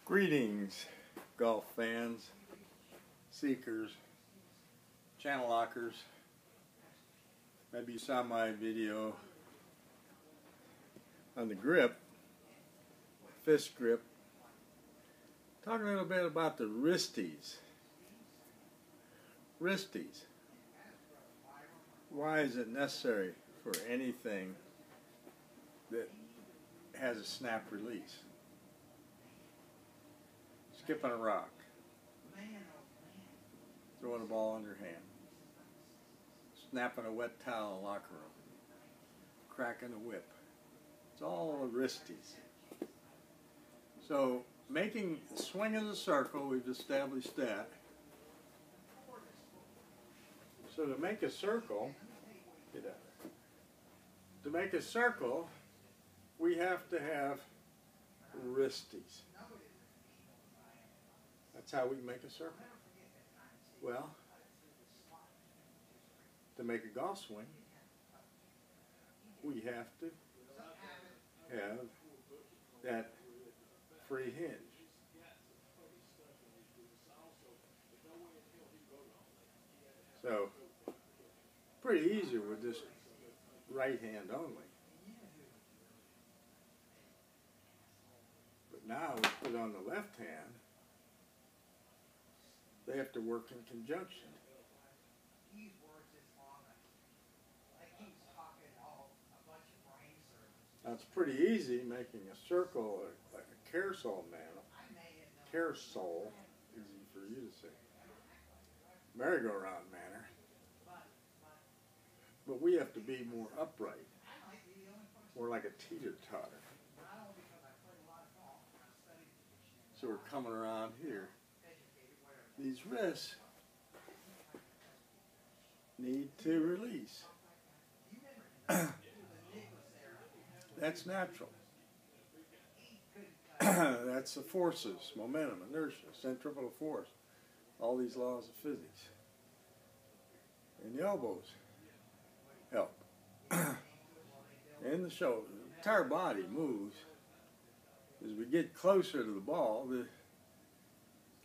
Greetings, golf fans, seekers, channel lockers. Maybe you saw my video on the grip, fist grip, talking a little bit about the wristies. Wristies. Why is it necessary for anything that has a snap release? Skipping a rock, throwing a ball in your hand, snapping a wet towel in the locker room, cracking a whip. It's all the wristies. So making the swing of the circle, we've established that. So to make a circle, we have to have wristies. That's how we make a circle. Well, to make a golf swing, we have to have that free hinge. So, pretty easy with this right hand only. But now we put on the left hand, they have to work in conjunction. Now it's pretty easy making a circle, like a carousel carousel, easy for you to say, merry-go-round manner. But we have to be more upright, more like a teeter-totter. So we're coming around here. These wrists need to release. That's natural. That's the forces, momentum, inertia, centrifugal force, all these laws of physics. And the elbows help. And the shoulder. The entire body moves. As we get closer to the ball, the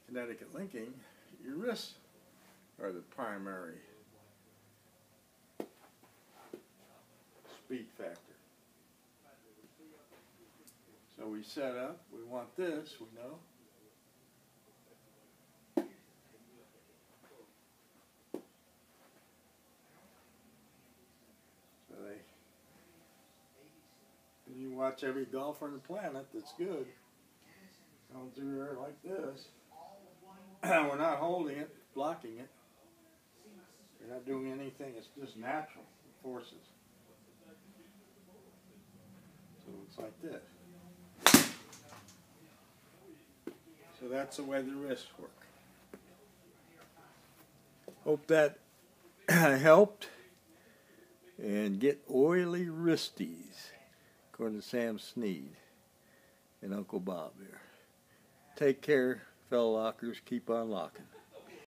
kinetic linking, your wrists are the primary speed factor. So we set up, we want this, we know. So you watch every golfer on the planet that's good going through there like this. We're not holding it, blocking it. We're not doing anything. It's just natural forces. So it's like this. So that's the way the wrists work. Hope that helped. And get oily wristies, according to Sam Sneed and Uncle Bob here. Take care, fellow lockers. Keep on locking.